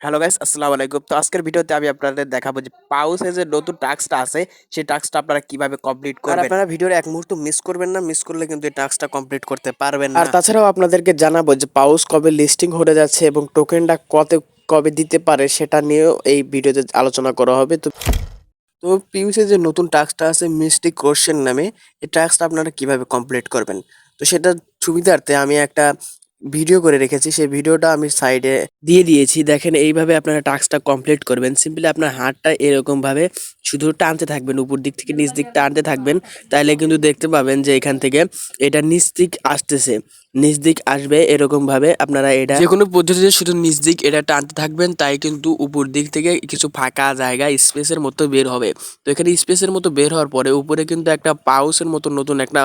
Hello guys, আসসালামু আলাইকুম। তো আজকের ভিডিওতে আমি আপনাদের দেখাবো যে পাউসে যে নতুন টাস্কটা আছে সেই টাস্কটা আপনারা কিভাবে কমপ্লিট করবেন। আর আপনারা ভিডিওর এক মুহূর্ত মিস করবেন না, মিস করলে কিন্তু এই টাস্কটা কমপ্লিট করতে পারবেন না। আর তাছাড়াও আপনাদেরকে জানাবো যে পাউস কবে লিস্টিং হতে যাচ্ছে এবং টোকেনটা কবে দিতে পারে সেটা নিয়েও এই ভিডিওতে আলোচনা করা হবে। তো পিউসে যে নতুন টাস্কটা আছে মিস্টিক কোশ্চেন নামে, এই টাস্কটা আপনারা কিভাবে কমপ্লিট করবেন। তো সেটার সুবিধার্থে আমি একটা ভিডিও করে রেখেছি, সেই ভিডিওটা আমি সাইডে দিয়ে দিয়েছি। দেখেন এইভাবে আপনারা টাস্কটা কমপ্লিট করবেন। সিম্পলি আপনার হাতটা এরকম ভাবে শুধু টানতে থাকবেন, উপর দিক থেকে নিচ দিক টানতে থাকবেন। তাইলে কিন্তু দেখতে পাবেন যে এখান থেকে এটা নিচ দিক আসতেছে, নিচ দিক আসবে এরকম ভাবে। আপনারা এটা যে কোনো পদ্ধতিতে শুধু নিচ দিক এটা টানতে থাকবেন, তাই কিন্তু উপর দিক থেকে কিছু ফাঁকা জায়গা স্পেসের মতো বের হবে। তো এখানে স্পেসের মতো বের হওয়ার পরে উপরে কিন্তু একটা পাউসের মতো নতুন একটা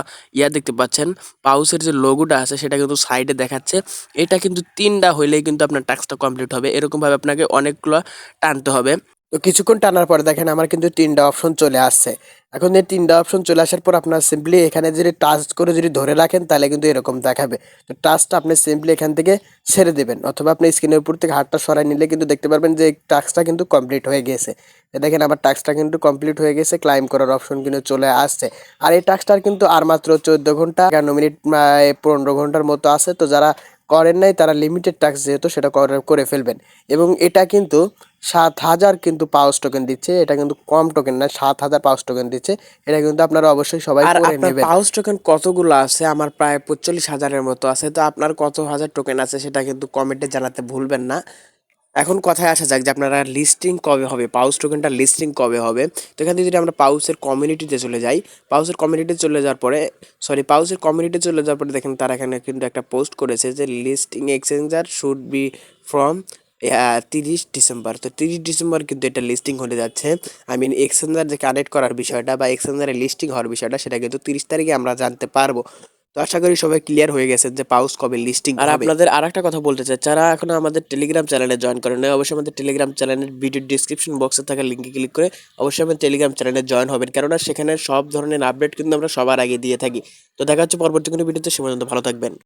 দেখতে পাচ্ছেন। পাউসের যে লোগোটা আছে সেটা কিন্তু সাইডে দেখাচ্ছে। এটা কিন্তু ৩টা হইলেই কিন্তু আপনার টাস্কটা কমপ্লিট হবে। এরকম ভাবে আপনাকে অনেকগুলো টানতে হবে। তো কিছুক্ষণ টানার পরে দেখেন আমার কিন্তু ৩টা অপশন চলে আসছে। এখন এই ৩টা অপশন চলে আসার পর আপনার সিম্পলি এখানে যদি টাচ করে যদি ধরে রাখেন তাহলে কিন্তু এরকম দেখাবে। তো টাচটা আপনি সিম্পলি এখান থেকে ছেড়ে দেবেন, অথবা আপনি স্ক্রিনের উপর থেকে হাতটা সরাই নিলে কিন্তু দেখতে পারবেন যে এই টাস্কটা কিন্তু কমপ্লিট হয়ে গেছে। দেখেন আমার টাস্কটা কিন্তু কমপ্লিট হয়ে গেছে, ক্লাইম করার অপশন কিন্তু চলে আসছে। আর এই টাস্কটার কিন্তু আর মাত্র 14 ঘন্টা 51 মিনিট 15 ঘন্টার মতো আছে। তো যারা করেন নাই তারা লিমিটেড টাস্ক যেহেতু সেটা করে ফেলবেন। এবং এটা কিন্তু 7,000 কিন্তু পাউস টোকেন দিচ্ছে। এটা কিন্তু কম টোকেন না, 7,000 পাউস টোকেন দিচ্ছে। এটা কিন্তু আপনারা অবশ্যই সবাই করে নেবেন। আর আপনার পাউস টোকেন কতগুলো আছে? আমার প্রায় 45,000-এর মতো আছে। তো আপনার কত হাজার টোকেন আছে সেটা কিন্তু কমেন্টে জানাতে ভুলবেন না। এখন কথায় আসা যাক যে আপনারা লিস্টিং কবে হবে, পাউস টোকেনটা লিস্টিং কবে হবে। তো এখান থেকে যদি আমরা পাউসের কমিউনিটিতে চলে যাই, পাউসের কমিউনিটি চলে যাওয়ার পরে পাউসের কমিউনিটি চলে যাওয়ার পরে দেখেন তারা এখানে কিন্তু একটা পোস্ট করেছে যে listing exchanger should be from 30 December. তো 30 ডিসেম্বর কিন্তু এটা লিস্টিং হতে যাচ্ছে। আই মিন এক্সচেঞ্জার যে কানেক্ট করার বিষয়টা বা এক্সচেঞ্জারে লিস্টিং হওয়ার বিষয়টা সেটা কিন্তু 30 তারিখে আমরা জানতে পারবো। তো আশা করি সবাই ক্লিয়ার হয়ে গেছে যে পাউস কবে লিস্টিং হবে। আর আপনাদের আরেকটা কথা বলতে চাই, যারা এখনো আমাদের টেলিগ্রাম চ্যানেলে জয়েন করেন নাই, অবশ্যই আমাদের টেলিগ্রাম চ্যানেলের ভিডিও ডিসক্রিপশন বক্সে থাকা লিঙ্কে ক্লিক করে অবশ্যই আমাদের টেলিগ্রাম চ্যানেলে জয়েন হবেন, কেননা সেখানে সব ধরনের আপডেট কিন্তু আমরা সবার আগে দিয়ে থাকি। তো দেখা হচ্ছে পরবর্তী কোনো ভিডিওতে। সে পর্যন্ত ভালো থাকবেন।